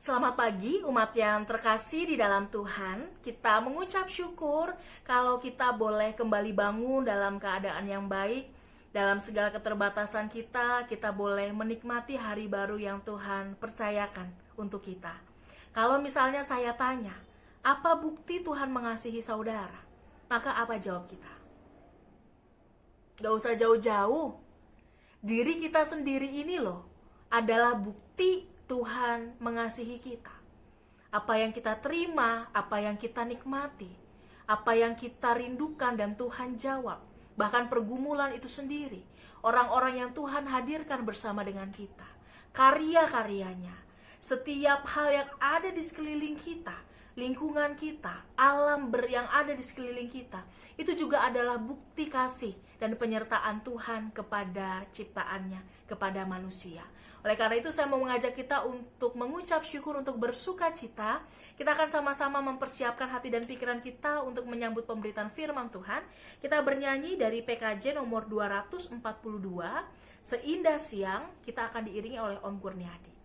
Selamat pagi umat yang terkasih di dalam Tuhan. Kita mengucap syukur kalau kita boleh kembali bangun dalam keadaan yang baik. Dalam segala keterbatasan kita boleh menikmati hari baru yang Tuhan percayakan untuk kita. Kalau misalnya saya tanya, apa bukti Tuhan mengasihi saudara? Maka apa jawab kita? Gak usah jauh-jauh. Diri kita sendiri ini loh adalah bukti Tuhan mengasihi kita. Apa yang kita terima, apa yang kita nikmati, apa yang kita rindukan dan Tuhan jawab. Bahkan pergumulan itu sendiri, orang-orang yang Tuhan hadirkan bersama dengan kita, karya-karyanya, setiap hal yang ada di sekeliling kita, lingkungan kita, alam yang ada di sekeliling kita, itu juga adalah bukti kasih dan penyertaan Tuhan kepada ciptaannya, kepada manusia. Oleh karena itu saya mau mengajak kita untuk mengucap syukur, untuk bersuka cita. Kita akan sama-sama mempersiapkan hati dan pikiran kita untuk menyambut pemberitaan firman Tuhan. Kita bernyanyi dari PKJ nomor 242, Seindah Siang. Kita akan diiringi oleh Om Kurniadi.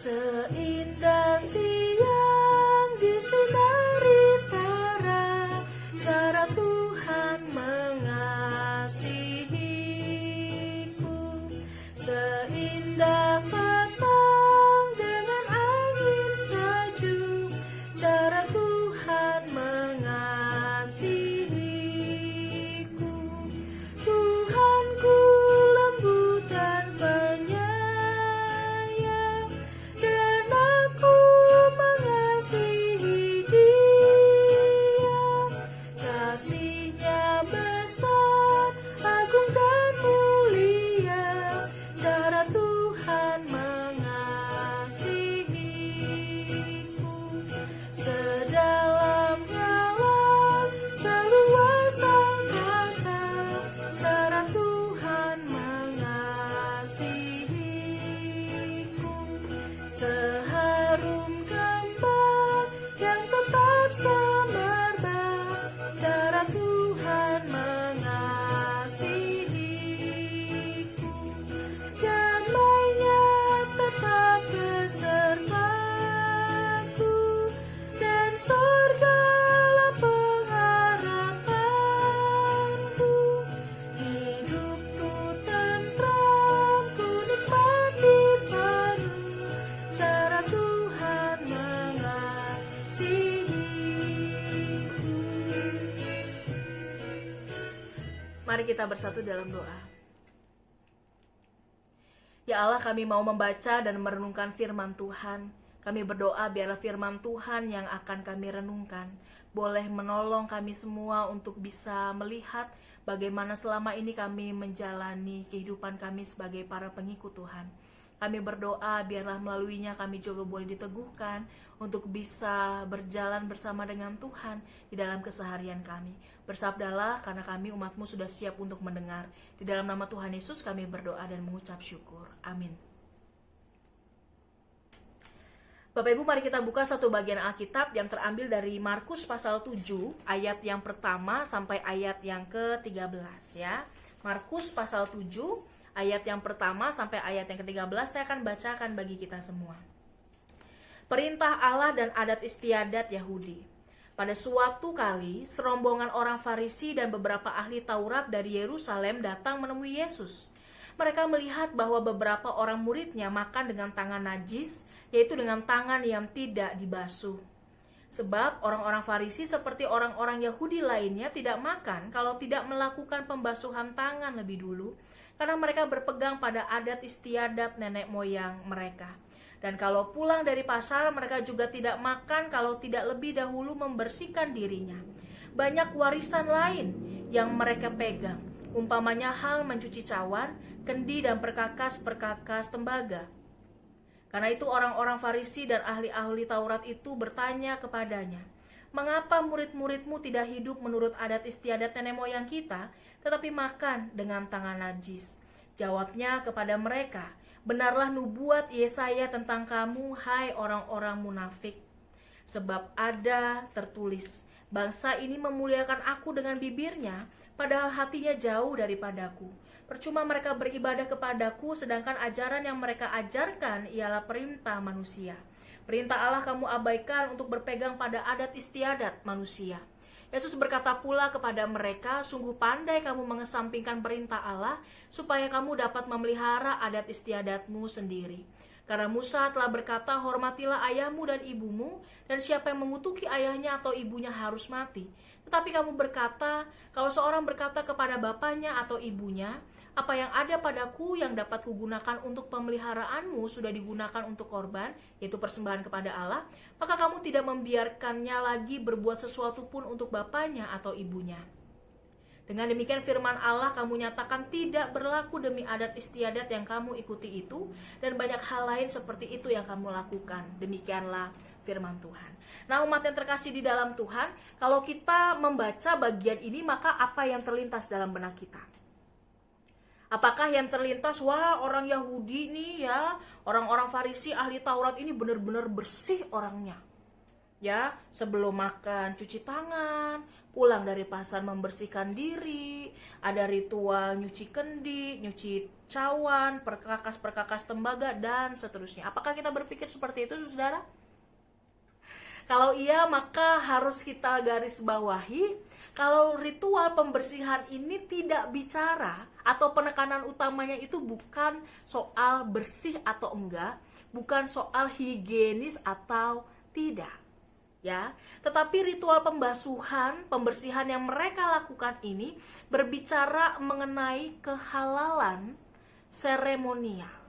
Seindah siang disinari terang, cara Tuhan mengasihiku. Seindah petang dengan angin sejuk, cara Tuhan mengasihiku. Tuhanku lembut dan penyayang, dan aku mengasihi Dia. Kasih-Nya besar, agung dan mulia, cara Tuhan mengasihiku. Sedalam alam, seluas angkasa, cara Tuhan mengasihiku. Seharum kembang yang tetap semerbak, cara Tuhan mengasihiku. Damai-Nya tetap besertaku, dan sorgalah pengharapanku. Hidupku tentram, ku nikmati penuh, cara Tuhan mengasihiku. Mari kita bersatu dalam doa. Ya Allah, kami mau membaca dan merenungkan firman Tuhan. Kami berdoa biarlah firman Tuhan yang akan kami renungkan boleh menolong kami semua untuk bisa melihat bagaimana selama ini kami menjalani kehidupan kami sebagai para pengikut Tuhan. Kami berdoa biarlah melaluinya kami juga boleh diteguhkan untuk bisa berjalan bersama dengan Tuhan di dalam keseharian kami. Bersabdalah karena kami umat-Mu sudah siap untuk mendengar. Di dalam nama Tuhan Yesus kami berdoa dan mengucap syukur. Amin. Bapak Ibu, mari kita buka satu bagian Alkitab yang terambil dari Markus pasal 7 ayat yang pertama sampai ayat yang ke-13 ya. Markus pasal 7 ayat yang pertama sampai ayat yang ke-13 saya akan bacakan bagi kita semua. Perintah Allah dan adat istiadat Yahudi. Pada suatu kali, serombongan orang Farisi dan beberapa ahli Taurat dari Yerusalem datang menemui Yesus. Mereka melihat bahwa beberapa orang muridnya makan dengan tangan najis, yaitu dengan tangan yang tidak dibasuh. Sebab orang-orang Farisi seperti orang-orang Yahudi lainnya tidak makan kalau tidak melakukan pembasuhan tangan lebih dulu, karena mereka berpegang pada adat istiadat nenek moyang mereka. Dan kalau pulang dari pasar, mereka juga tidak makan kalau tidak lebih dahulu membersihkan dirinya. Banyak warisan lain yang mereka pegang, umpamanya hal mencuci cawan, kendi dan perkakas-perkakas tembaga. Karena itu orang-orang Farisi dan ahli-ahli Taurat itu bertanya kepadanya, "Mengapa murid-muridmu tidak hidup menurut adat istiadat nenek moyang kita, tetapi makan dengan tangan najis?" Jawabnya kepada mereka, "Benarlah nubuat Yesaya tentang kamu, hai orang-orang munafik. Sebab ada tertulis, bangsa ini memuliakan aku dengan bibirnya, padahal hatinya jauh daripadaku. Percuma mereka beribadah kepadaku, sedangkan ajaran yang mereka ajarkan ialah perintah manusia. Perintah Allah kamu abaikan untuk berpegang pada adat istiadat manusia. Yesus berkata pula kepada mereka, sungguh pandai kamu mengesampingkan perintah Allah, supaya kamu dapat memelihara adat istiadatmu sendiri. Karena Musa telah berkata, hormatilah ayahmu dan ibumu, dan siapa yang mengutuki ayahnya atau ibunya harus mati. Tetapi kamu berkata, kalau seorang berkata kepada bapaknya atau ibunya, apa yang ada padaku yang dapat kugunakan untuk pemeliharaanmu sudah digunakan untuk korban, yaitu persembahan kepada Allah, maka kamu tidak membiarkannya lagi berbuat sesuatu pun untuk bapaknya atau ibunya. Dengan demikian firman Allah kamu nyatakan tidak berlaku demi adat istiadat yang kamu ikuti itu, dan banyak hal lain seperti itu yang kamu lakukan. Demikianlah firman Tuhan. Nah, umat yang terkasih di dalam Tuhan, kalau kita membaca bagian ini, maka apa yang terlintas dalam benak kita? Apakah yang terlintas, wah orang Yahudi nih ya, orang-orang Farisi ahli Taurat ini benar-benar bersih orangnya. Ya, sebelum makan cuci tangan, pulang dari pasar membersihkan diri, ada ritual nyuci kendi, nyuci cawan, perkakas tembaga, dan seterusnya. Apakah kita berpikir seperti itu, saudara? Kalau iya, maka harus kita garis bawahi, kalau ritual pembersihan ini tidak bicara atau penekanan utamanya itu bukan soal bersih atau enggak, bukan soal higienis atau tidak, ya. Tetapi ritual pembersihan yang mereka lakukan ini berbicara mengenai kehalalan seremonial.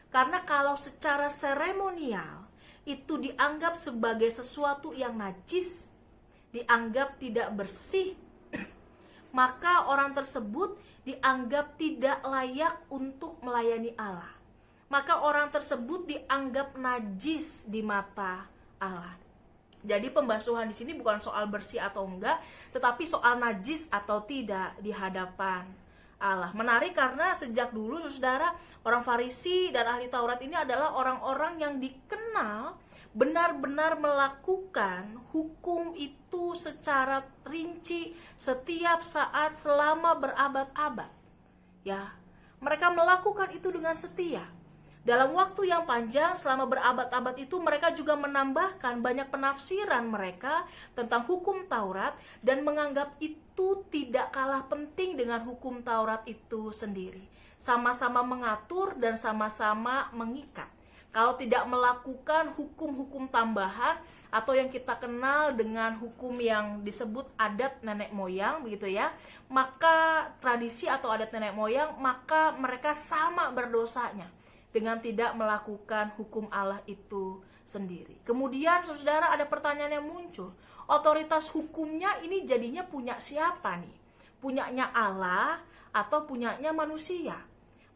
Karena kalau secara seremonial itu dianggap sebagai sesuatu yang najis, dianggap tidak bersih, maka orang tersebut dianggap tidak layak untuk melayani Allah. Maka orang tersebut dianggap najis di mata Allah. Jadi pembasuhan di sini bukan soal bersih atau enggak, tetapi soal najis atau tidak di hadapan Allah. Menarik karena sejak dulu, saudara, orang Farisi dan ahli Taurat ini adalah orang-orang yang dikenal benar-benar melakukan hukum itu secara rinci setiap saat selama berabad-abad. Ya, mereka melakukan itu dengan setia. Dalam waktu yang panjang selama berabad-abad itu mereka juga menambahkan banyak penafsiran mereka tentang hukum Taurat dan menganggap itu tidak kalah penting dengan hukum Taurat itu sendiri. Sama-sama mengatur dan sama-sama mengikat. Kalau tidak melakukan hukum-hukum tambahan atau yang kita kenal dengan hukum yang disebut adat nenek moyang, begitu ya, maka tradisi atau adat nenek moyang, maka mereka sama berdosanya dengan tidak melakukan hukum Allah itu sendiri. Kemudian, saudara, ada pertanyaan yang muncul. Otoritas hukumnya ini jadinya punya siapa nih? Punyanya Allah atau punyanya manusia?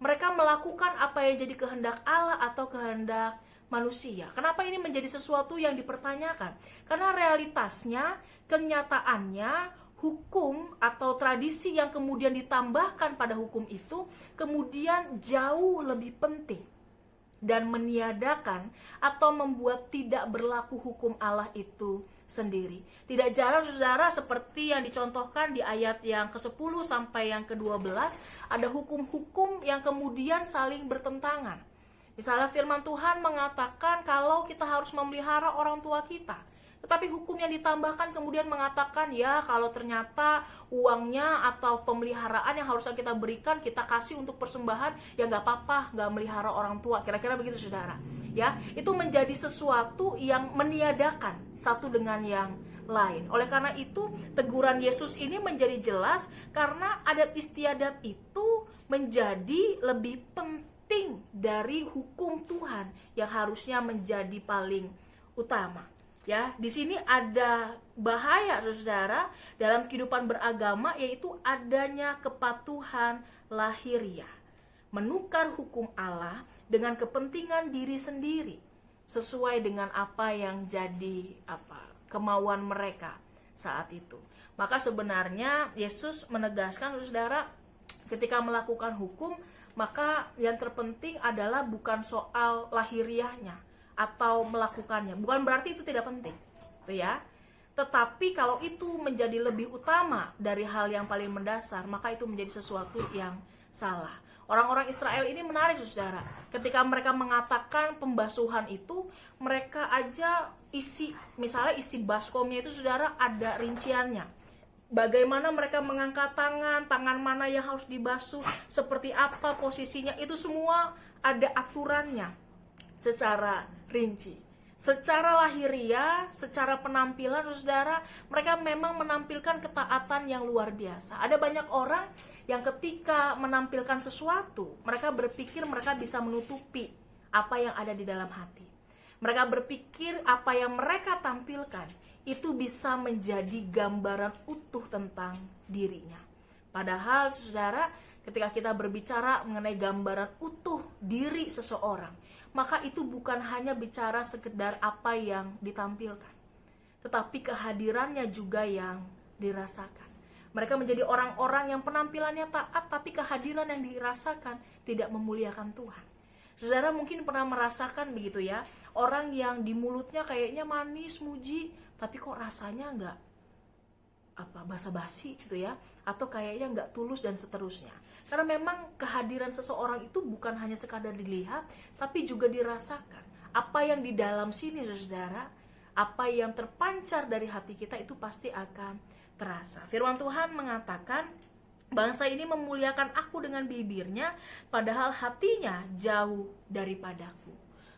Mereka melakukan apa yang jadi kehendak Allah atau kehendak manusia. Kenapa ini menjadi sesuatu yang dipertanyakan? Karena realitasnya, kenyataannya, hukum atau tradisi yang kemudian ditambahkan pada hukum itu kemudian jauh lebih penting dan meniadakan atau membuat tidak berlaku hukum Allah itu sendiri. Tidak jarang, saudara, seperti yang dicontohkan di ayat yang ke-10 sampai yang ke-12, ada hukum-hukum yang kemudian saling bertentangan. Misalnya firman Tuhan mengatakan kalau kita harus memelihara orang tua kita, tetapi hukum yang ditambahkan kemudian mengatakan ya kalau ternyata uangnya atau pemeliharaan yang harusnya kita berikan kita kasih untuk persembahan, ya nggak apa-apa, nggak melihara orang tua. Kira-kira begitu, saudara. Ya, itu menjadi sesuatu yang meniadakan satu dengan yang lain. Oleh karena itu, teguran Yesus ini menjadi jelas karena adat istiadat itu menjadi lebih penting dari hukum Tuhan yang harusnya menjadi paling utama. Ya, di sini ada bahaya, saudara, dalam kehidupan beragama, yaitu adanya kepatuhan lahiriah, menukar hukum Allah dengan kepentingan diri sendiri sesuai dengan apa yang jadi kemauan mereka saat itu. Maka sebenarnya Yesus menegaskan, saudara, ketika melakukan hukum, maka yang terpenting adalah bukan soal lahiriahnya atau melakukannya. Bukan berarti itu tidak penting. gitu ya. Tetapi kalau itu menjadi lebih utama dari hal yang paling mendasar, maka itu menjadi sesuatu yang salah. Orang-orang Israel ini menarik, saudara. Ketika mereka mengatakan pembasuhan itu, mereka aja misalnya isi baskomnya itu, saudara, ada rinciannya. Bagaimana mereka mengangkat tangan mana yang harus dibasuh, seperti apa posisinya, itu semua ada aturannya secara rinci. Secara lahiriah, secara penampilan, saudara, mereka memang menampilkan ketaatan yang luar biasa. Ada banyak orang yang ketika menampilkan sesuatu, mereka berpikir mereka bisa menutupi apa yang ada di dalam hati. Mereka berpikir apa yang mereka tampilkan itu bisa menjadi gambaran utuh tentang dirinya. Padahal, saudara, ketika kita berbicara mengenai gambaran utuh diri seseorang, maka itu bukan hanya bicara sekedar apa yang ditampilkan, tetapi kehadirannya juga yang dirasakan. Mereka menjadi orang-orang yang penampilannya taat, tapi kehadiran yang dirasakan tidak memuliakan Tuhan. Saudara mungkin pernah merasakan begitu ya, orang yang di mulutnya kayaknya manis, muji, tapi kok rasanya enggak basa-basi gitu ya, atau kayaknya enggak tulus dan seterusnya. Karena memang kehadiran seseorang itu bukan hanya sekadar dilihat, tapi juga dirasakan. Apa yang di dalam sini, saudara, apa yang terpancar dari hati kita itu pasti akan terasa. Firman Tuhan mengatakan, bangsa ini memuliakan aku dengan bibirnya, padahal hatinya jauh daripadaku.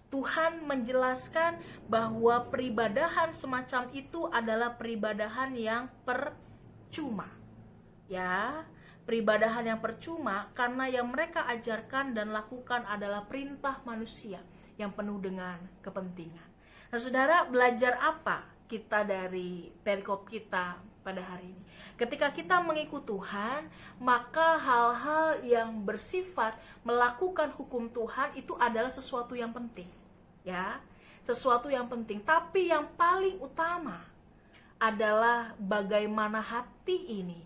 Tuhan menjelaskan bahwa peribadahan semacam itu adalah peribadahan yang percuma. Ya, peribadahan yang percuma karena yang mereka ajarkan dan lakukan adalah perintah manusia yang penuh dengan kepentingan. Nah, saudara, belajar apa kita dari perikop kita pada hari ini? Ketika kita mengikut Tuhan, maka hal-hal yang bersifat melakukan hukum Tuhan itu adalah sesuatu yang penting. Ya, sesuatu yang penting. Tapi yang paling utama adalah bagaimana hati ini,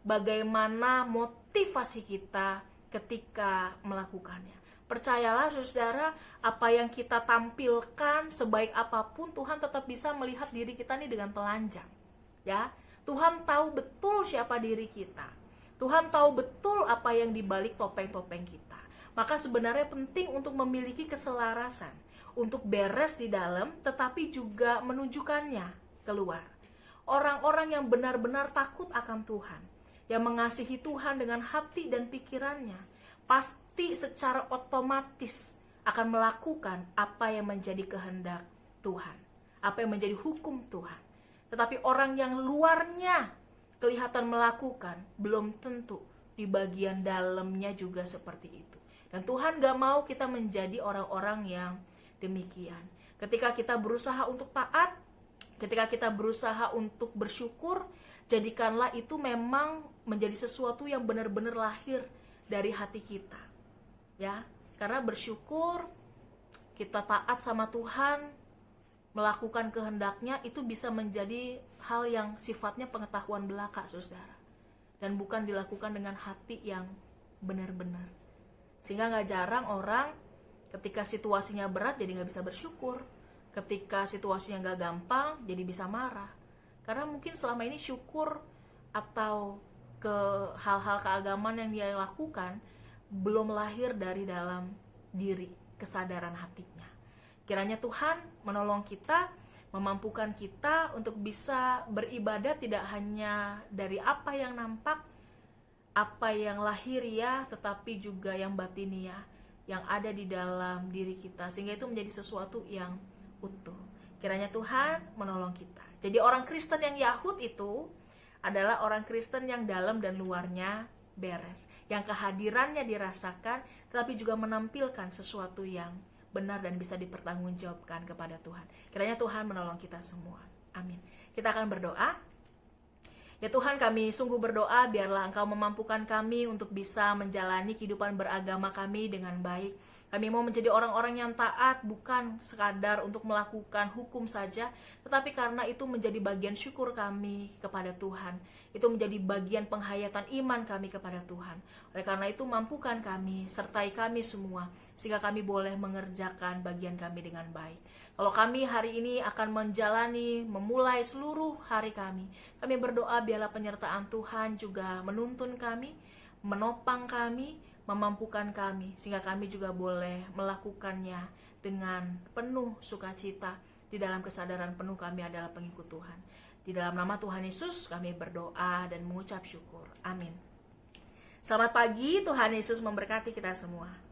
bagaimana motivasi kita ketika melakukannya. Percayalah, saudara, apa yang kita tampilkan sebaik apapun, Tuhan tetap bisa melihat diri kita ini dengan telanjang. Ya, Tuhan tahu betul siapa diri kita. Tuhan tahu betul apa yang dibalik topeng-topeng kita. Maka sebenarnya penting untuk memiliki keselarasan, untuk beres di dalam, tetapi juga menunjukkannya keluar. Orang-orang yang benar-benar takut akan Tuhan, yang mengasihi Tuhan dengan hati dan pikirannya, pasti secara otomatis akan melakukan apa yang menjadi kehendak Tuhan, apa yang menjadi hukum Tuhan. Tetapi orang yang luarnya kelihatan melakukan, belum tentu di bagian dalamnya juga seperti itu. Dan Tuhan gak mau kita menjadi orang-orang yang demikian. Ketika kita berusaha untuk taat, ketika kita berusaha untuk bersyukur, jadikanlah itu memang menjadi sesuatu yang benar-benar lahir dari hati kita. Ya, karena bersyukur, kita taat sama Tuhan, melakukan kehendaknya, itu bisa menjadi hal yang sifatnya pengetahuan belaka, saudara. Dan bukan dilakukan dengan hati yang benar-benar. Sehingga gak jarang orang ketika situasinya berat jadi gak bisa bersyukur. Ketika situasinya gak gampang jadi bisa marah. Karena mungkin selama ini syukur atau ke hal-hal keagamaan yang dia lakukan belum lahir dari dalam diri, kesadaran hatinya. Kiranya Tuhan menolong kita, memampukan kita untuk bisa beribadah tidak hanya dari apa yang nampak, apa yang lahiriah, tetapi juga yang batiniah, yang ada di dalam diri kita, sehingga itu menjadi sesuatu yang utuh. Kiranya Tuhan menolong kita. Jadi orang Kristen yang Yahud itu adalah orang Kristen yang dalam dan luarnya beres, yang kehadirannya dirasakan, tetapi juga menampilkan sesuatu yang benar dan bisa dipertanggungjawabkan kepada Tuhan. Kiranya Tuhan menolong kita semua. Amin. Kita akan berdoa. Ya Tuhan, kami sungguh berdoa biarlah Engkau memampukan kami untuk bisa menjalani kehidupan beragama kami dengan baik. Kami mau menjadi orang-orang yang taat, bukan sekadar untuk melakukan hukum saja, tetapi karena itu menjadi bagian syukur kami kepada Tuhan. Itu menjadi bagian penghayatan iman kami kepada Tuhan. Oleh karena itu mampukan kami, sertai kami semua, sehingga kami boleh mengerjakan bagian kami dengan baik. Kalau kami hari ini akan memulai seluruh hari kami berdoa biarlah penyertaan Tuhan juga menuntun kami, menopang kami, memampukan kami, sehingga kami juga boleh melakukannya dengan penuh sukacita, di dalam kesadaran penuh kami adalah pengikut Tuhan. Di dalam nama Tuhan Yesus kami berdoa dan mengucap syukur. Amin. Selamat pagi, Tuhan Yesus memberkati kita semua.